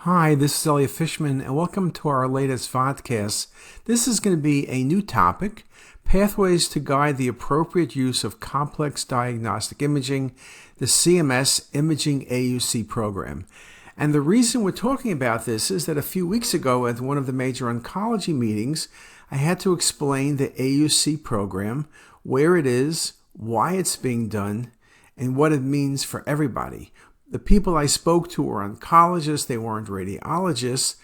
Hi, this is Elliot Fishman, and welcome to our latest podcast. This is going to be a new topic, pathways to guide the appropriate use of complex diagnostic imaging, the CMS Imaging AUC program. And the reason we're talking about this is that a few weeks ago at one of the major oncology meetings, I had to explain the AUC program, where it is, why it's being done, and what it means for everybody. The people I spoke to were oncologists, they weren't radiologists,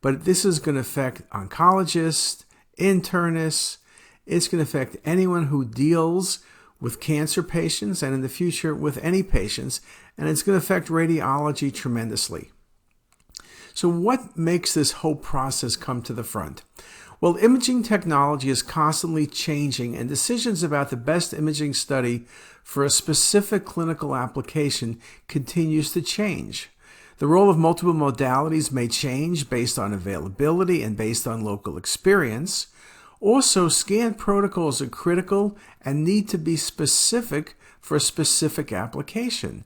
but this is going to affect oncologists, internists, it's going to affect anyone who deals with cancer patients and in the future with any patients, and it's going to affect radiology tremendously. So what makes this whole process come to the front? Well, imaging technology is constantly changing, and decisions about the best imaging study for a specific clinical application continues to change. The role of multiple modalities may change based on availability and based on local experience. Also, scan protocols are critical and need to be specific for a specific application.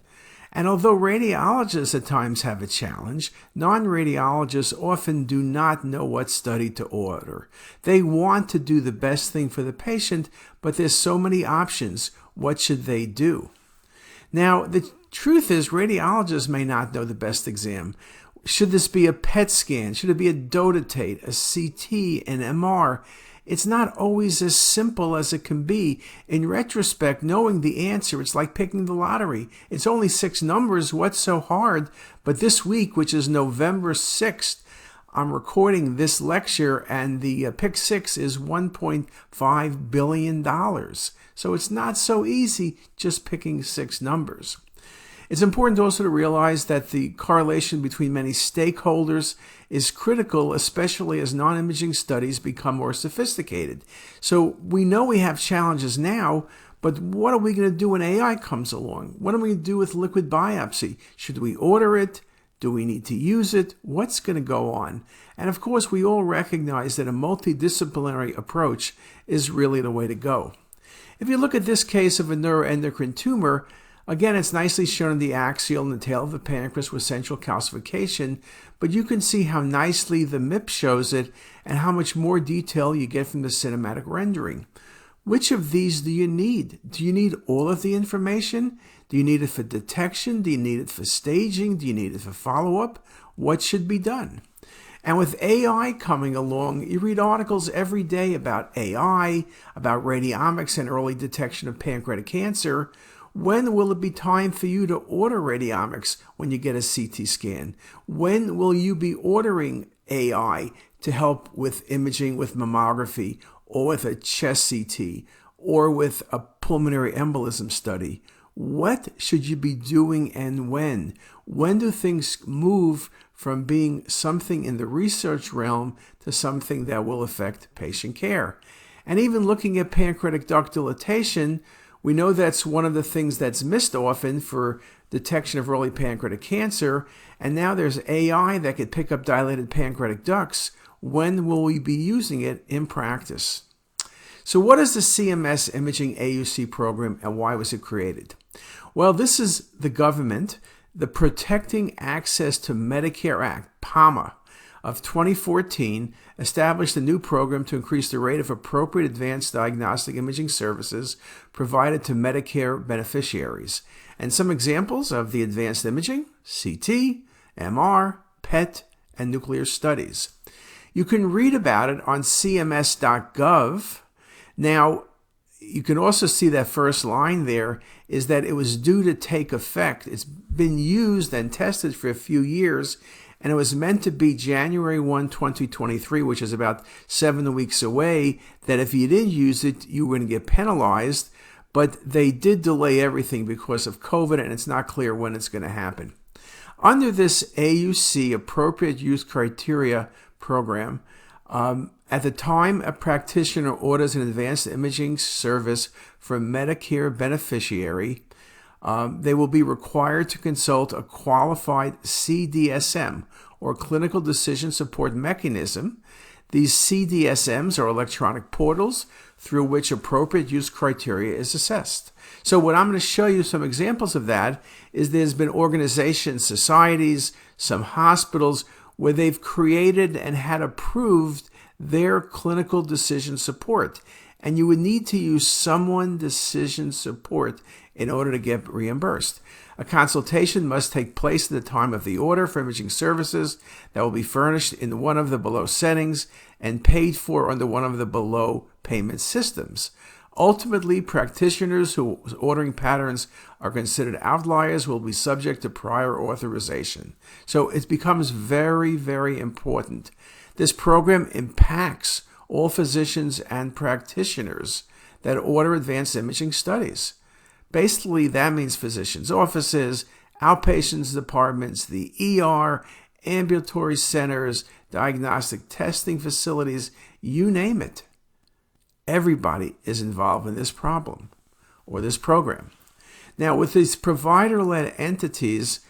And although radiologists at times have a challenge, non-radiologists often do not know what study to order. They want to do the best thing for the patient, but there's so many options. What should they do? Now, the truth is radiologists may not know the best exam. Should this be a PET scan? Should it be a dotatate, a CT, an MR? It's not always as simple as it can be. In retrospect, knowing the answer, it's like picking the lottery. It's only 6 numbers. What's so hard? But this week, which is November 6th, I'm recording this lecture, and the pick 6 is $1.5 billion. So it's not so easy just picking 6 numbers. It's important also to realize that the correlation between many stakeholders is critical, especially as non-imaging studies become more sophisticated. So we know we have challenges now, but what are we going to do when AI comes along? What are we going to do with liquid biopsy? Should we order it? Do we need to use it? What's going to go on? And of course, we all recognize that a multidisciplinary approach is really the way to go. If you look at this case of a neuroendocrine tumor, again, it's nicely shown in the axial and the tail of the pancreas with central calcification, but you can see how nicely the MIP shows it and how much more detail you get from the cinematic rendering. Which of these do you need? Do you need all of the information? Do you need it for detection? Do you need it for staging? Do you need it for follow-up? What should be done? And with AI coming along, you read articles every day about AI, about radiomics and early detection of pancreatic cancer. When will it be time for you to order radiomics when you get a CT scan? When will you be ordering AI to help with imaging with mammography or with a chest CT or with a pulmonary embolism study? What should you be doing and when? When do things move from being something in the research realm to something that will affect patient care? And even looking at pancreatic duct dilatation, we know that's one of the things that's missed often for detection of early pancreatic cancer, and now there's AI that could pick up dilated pancreatic ducts. When will we be using it in practice? So what is the CMS Imaging AUC program and why was it created? Well, this is the government, the Protecting Access to Medicare Act, PAMA, of 2014 established a new program to increase the rate of appropriate advanced diagnostic imaging services provided to Medicare beneficiaries. And some examples of the advanced imaging: CT, MR, PET, and nuclear studies. You can read about it on cms.gov. Now, you can also see that first line there is that it was due to take effect. It's been used and tested for a few years, and it was meant to be January 1, 2023, which is about 7 weeks away, that if you didn't use it, you were going to get penalized. But they did delay everything because of COVID, and it's not clear when it's going to happen. Under this AUC, Appropriate Use Criteria program, at the time a practitioner orders an advanced imaging service for a Medicare beneficiary, they will be required to consult a qualified CDSM, or Clinical Decision Support Mechanism. These CDSMs are electronic portals through which appropriate use criteria is assessed. So what I'm going to show you some examples of that is there's been organizations, societies, some hospitals where they've created and had approved their clinical decision support. And you would need to use someone decision support in order to get reimbursed. A consultation must take place at the time of the order for imaging services that will be furnished in one of the below settings and paid for under one of the below payment systems. Ultimately, practitioners whose ordering patterns are considered outliers will be subject to prior authorization. So it becomes very, very important. This program impacts all physicians and practitioners that order advanced imaging studies. Basically, that means physicians' offices, outpatients departments, the ER, ambulatory centers, diagnostic testing facilities, you name it. Everybody is involved in this problem or this program. Now, with these provider-led entities,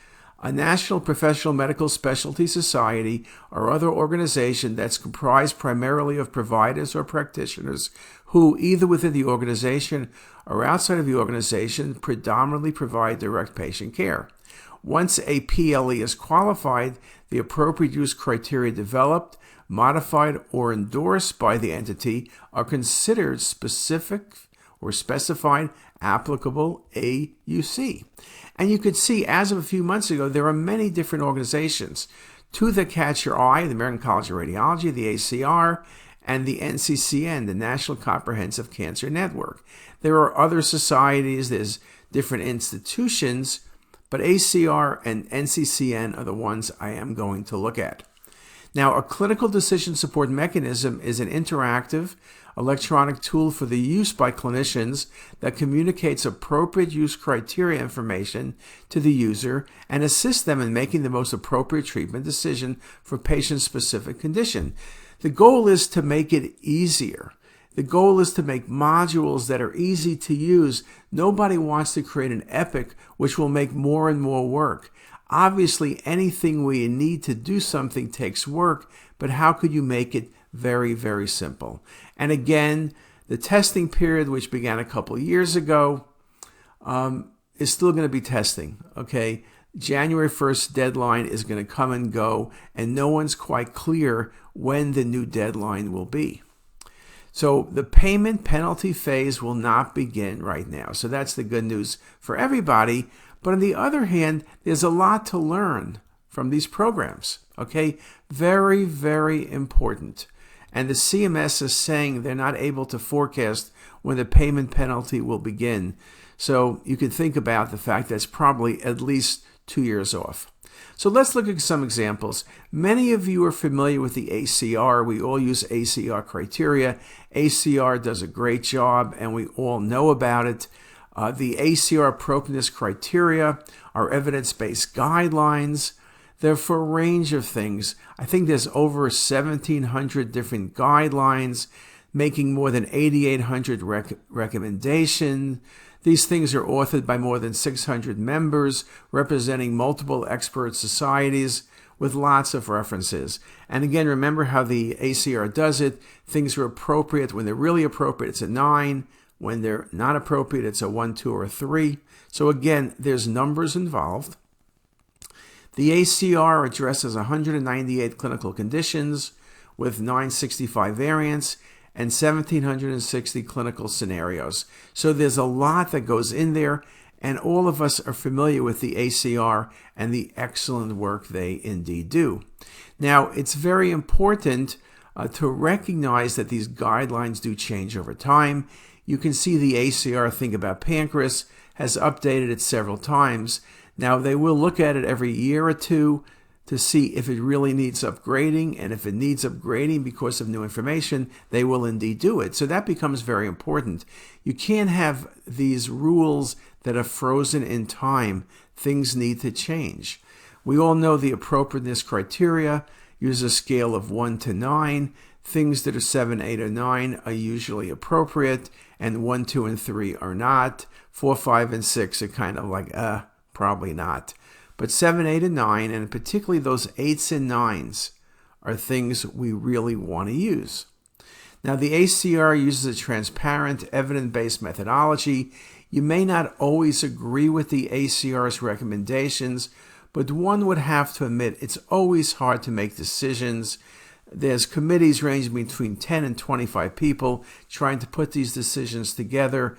a National Professional Medical Specialty Society or other organization that's comprised primarily of providers or practitioners who, either within the organization or outside of the organization, predominantly provide direct patient care. Once a PLE is qualified, the appropriate use criteria developed, modified, or endorsed by the entity are considered specific or specified applicable AUC. And you could see, as of a few months ago, there are many different organizations. Two that catch your eye, the American College of Radiology, the ACR, and the NCCN, the National Comprehensive Cancer Network. There are other societies, there's different institutions, but ACR and NCCN are the ones I am going to look at. Now, a clinical decision support mechanism is an interactive electronic tool for the use by clinicians that communicates appropriate use criteria information to the user and assists them in making the most appropriate treatment decision for patient-specific condition. The goal is to make it easier. The goal is to make modules that are easy to use. Nobody wants to create an epic which will make more and more work. Obviously, anything where you need to do something takes work, but how could you make it very, very simple? And again, the testing period, which began a couple of years ago, is still going to be testing, okay? January 1st deadline is going to come and go, and no one's quite clear when the new deadline will be. So the payment penalty phase will not begin right now. So that's the good news for everybody. But on the other hand, there's a lot to learn from these programs, okay? Very, very important. And the CMS is saying they're not able to forecast when the payment penalty will begin. So you can think about the fact that it's probably at least 2 years off. So let's look at some examples. Many of you are familiar with the ACR. We all use ACR criteria. ACR does a great job, and we all know about it. The ACR appropriateness criteria are evidence-based guidelines. They're for a range of things. I think there's over 1,700 different guidelines, making more than 8,800 recommendations. These things are authored by more than 600 members, representing multiple expert societies with lots of references. And again, remember how the ACR does it. Things are appropriate. When they're really appropriate, it's a 9. When they're not appropriate, it's a 1, 2, or a 3. So again, there's numbers involved. The ACR addresses 198 clinical conditions with 965 variants and 1,760 clinical scenarios. So there's a lot that goes in there, and all of us are familiar with the ACR and the excellent work they indeed do. Now, it's very important to recognize that these guidelines do change over time. You can see the ACR Think About Pancreas has updated it several times. Now, they will look at it every year or two to see if it really needs upgrading, and if it needs upgrading because of new information, they will indeed do it. So that becomes very important. You can't have these rules that are frozen in time. Things need to change. We all know the appropriateness criteria use a scale of 1 to 9. Things that are 7, 8, or 9 are usually appropriate, and 1, 2, and 3 are not. 4, 5, and 6 are kind of like, probably not. But 7, 8, and 9, and particularly those 8s and 9s, are things we really want to use. Now, the ACR uses a transparent, evidence-based methodology. You may not always agree with the ACR's recommendations, but one would have to admit it's always hard to make decisions. There's committees ranging between 10 and 25 people trying to put these decisions together,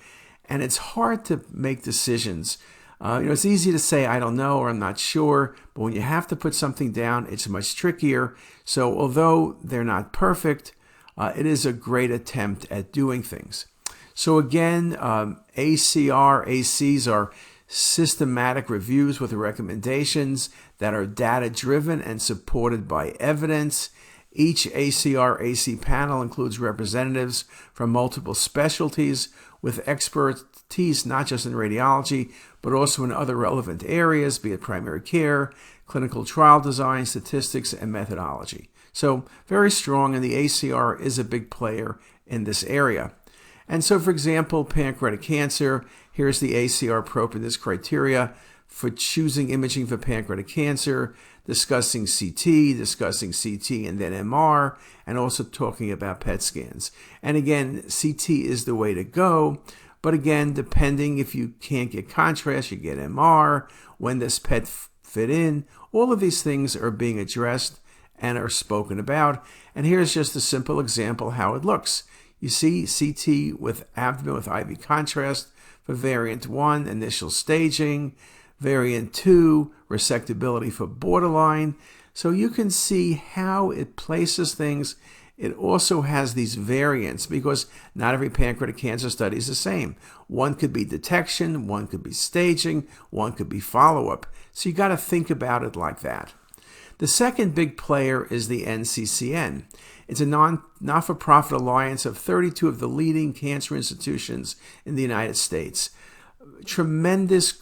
and it's hard to make decisions. It's easy to say, I don't know, or I'm not sure, but when you have to put something down, it's much trickier. So although they're not perfect, it is a great attempt at doing things. So again, ACR, ACs are systematic reviews with recommendations that are data-driven and supported by evidence. Each ACR AC panel includes representatives from multiple specialties with expertise not just in radiology, but also in other relevant areas, be it primary care, clinical trial design, statistics, and methodology. So very strong, and the ACR is a big player in this area. And so, for example, pancreatic cancer, here's the ACR appropriateness criteria for choosing imaging for pancreatic cancer, discussing CT and then MR, and also talking about PET scans. And again, CT is the way to go, but again, depending if you can't get contrast, you get MR, when does PET fit in, all of these things are being addressed and are spoken about. And here's just a simple example how it looks. You see CT with abdomen with IV contrast for variant 1, initial staging, variant 2, resectability for borderline. So you can see how it places things. It also has these variants because not every pancreatic cancer study is the same. One could be detection, one could be staging, one could be follow-up. So you got to think about it like that. The second big player is the NCCN. It's a not-for-profit alliance of 32 of the leading cancer institutions in the United States. Tremendous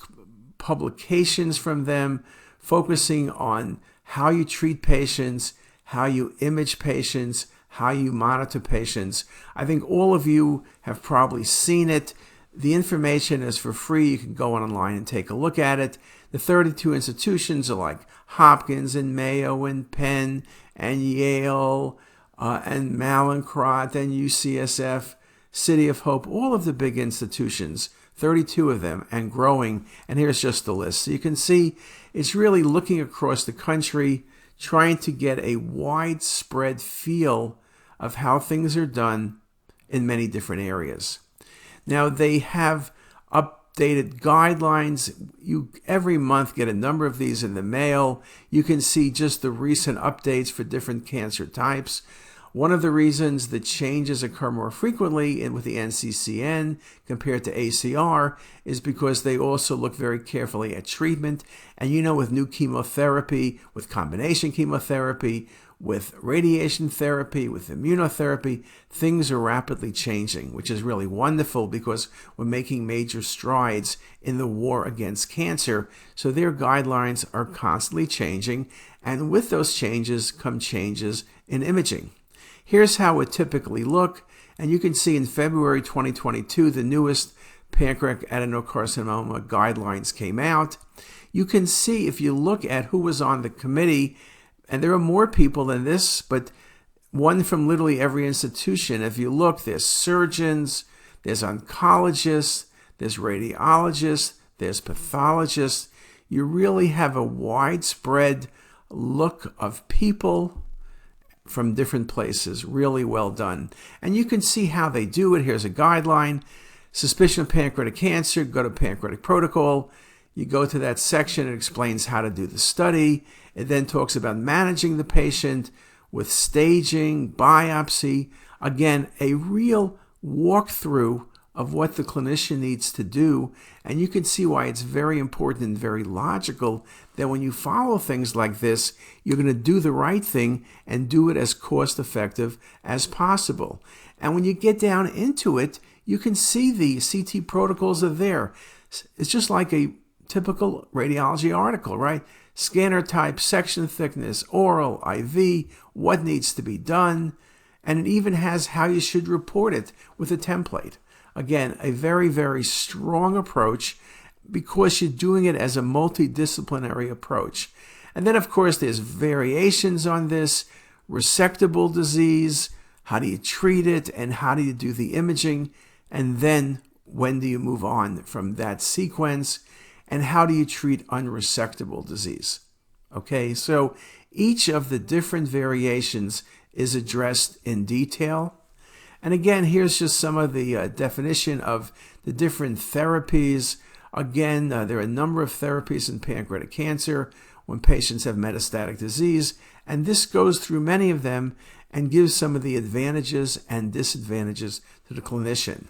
publications from them focusing on how you treat patients, how you image patients, how you monitor patients. I think all of you have probably seen it. The information is for free. You can go online and take a look at it. The 32 institutions are like Hopkins and Mayo and Penn and Yale and Mallinckrodt and UCSF, City of Hope, all of the big institutions, 32 of them and growing. And here's just the list. So you can see it's really looking across the country, trying to get a widespread feel of how things are done in many different areas. Now, they have updated guidelines. You every month get a number of these in the mail. You can see just the recent updates for different cancer types. One of the reasons the changes occur more frequently with the NCCN compared to ACR is because they also look very carefully at treatment. And with new chemotherapy, with combination chemotherapy, with radiation therapy, with immunotherapy, things are rapidly changing, which is really wonderful because we're making major strides in the war against cancer. So their guidelines are constantly changing, and with those changes come changes in imaging. Here's how it typically look, and you can see in February 2022, the newest pancreatic adenocarcinoma guidelines came out. You can see if you look at who was on the committee, and there are more people than this, but one from literally every institution. If you look, there's surgeons, there's oncologists, there's radiologists, there's pathologists. You really have a widespread look of people from different places. Really well done. And you can see how they do it. Here's a guideline. Suspicion of pancreatic cancer, go to pancreatic protocol. You go to that section, it explains how to do the study. It then talks about managing the patient with staging, biopsy. Again, a real walkthrough of what the clinician needs to do. And you can see why it's very important and very logical that when you follow things like this, you're going to do the right thing and do it as cost effective as possible. And when you get down into it, you can see the CT protocols are there. It's just like a typical radiology article, right? Scanner type, section thickness, oral, IV, what needs to be done. And it even has how you should report it with a template. Again, a very, very strong approach because you're doing it as a multidisciplinary approach. And then, of course, there's variations on this. Resectable disease, how do you treat it, and how do you do the imaging? And then when do you move on from that sequence? and how do you treat unresectable disease. Okay, so each of the different variations is addressed in detail. And again, here's just some of the definition of the different therapies. Again, there are a number of therapies in pancreatic cancer when patients have metastatic disease, and this goes through many of them and gives some of the advantages and disadvantages to the clinician.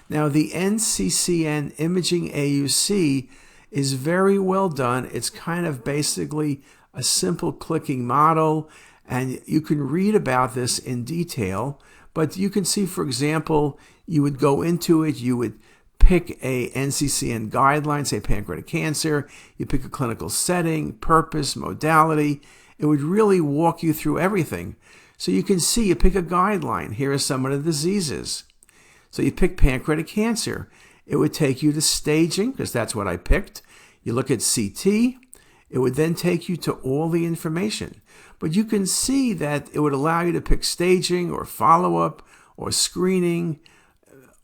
Now, the NCCN Imaging AUC is very well done. It's kind of basically a simple clicking model, and you can read about this in detail. But you can see, for example, you would go into it, you would pick a NCCN guideline, say pancreatic cancer, you pick a clinical setting, purpose, modality. It would really walk you through everything. So you can see, you pick a guideline. Here are some of the diseases. So you pick pancreatic cancer. It would take you to staging, because that's what I picked. You look at CT. It would then take you to all the information. But you can see that it would allow you to pick staging or follow-up or screening,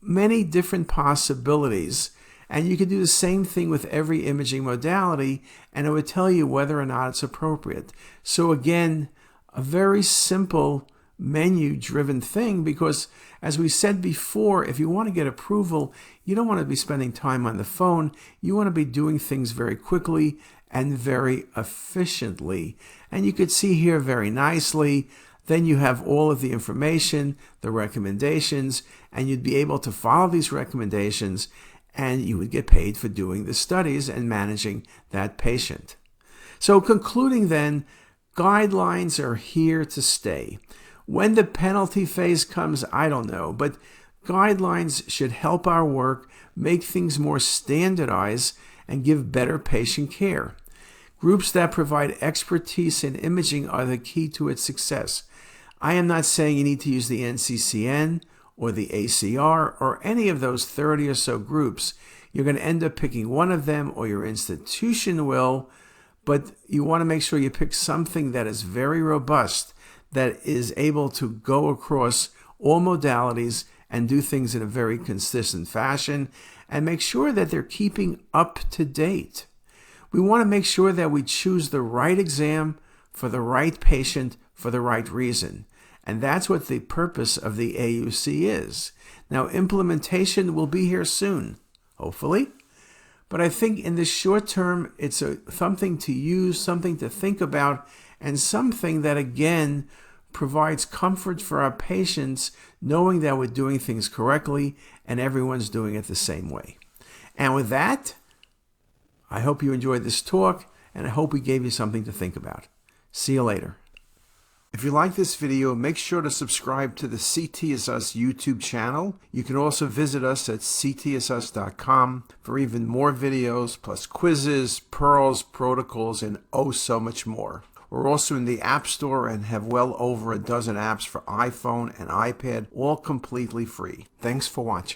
many different possibilities. And you could do the same thing with every imaging modality, and it would tell you whether or not it's appropriate. So again, a very simple menu-driven thing, because as we said before, if you want to get approval, you don't want to be spending time on the phone. You want to be doing things very quickly and very efficiently. And you could see here very nicely, then you have all of the information, the recommendations, and you'd be able to follow these recommendations, and you would get paid for doing the studies and managing that patient. So concluding then, guidelines are here to stay. When the penalty phase comes, I don't know, but guidelines should help our work, make things more standardized, and give better patient care. Groups that provide expertise in imaging are the key to its success. I am not saying you need to use the NCCN or the ACR or any of those 30 or so groups. You're going to end up picking one of them, or your institution will, but you want to make sure you pick something that is very robust, that is able to go across all modalities and do things in a very consistent fashion, and make sure that they're keeping up to date. We want to make sure that we choose the right exam for the right patient for the right reason. And that's what the purpose of the AUC is. Now, implementation will be here soon, hopefully. But I think in the short term, it's something to use, something to think about, and something that, again, provides comfort for our patients, knowing that we're doing things correctly and everyone's doing it the same way. And with that, I hope you enjoyed this talk, and I hope we gave you something to think about. See you later. If you like this video, make sure to subscribe to the CTisus YouTube channel. You can also visit us at ctisus.com for even more videos, plus quizzes, pearls, protocols, and oh so much more. We're also in the App Store and have well over a dozen apps for iPhone and iPad, all completely free. Thanks for watching.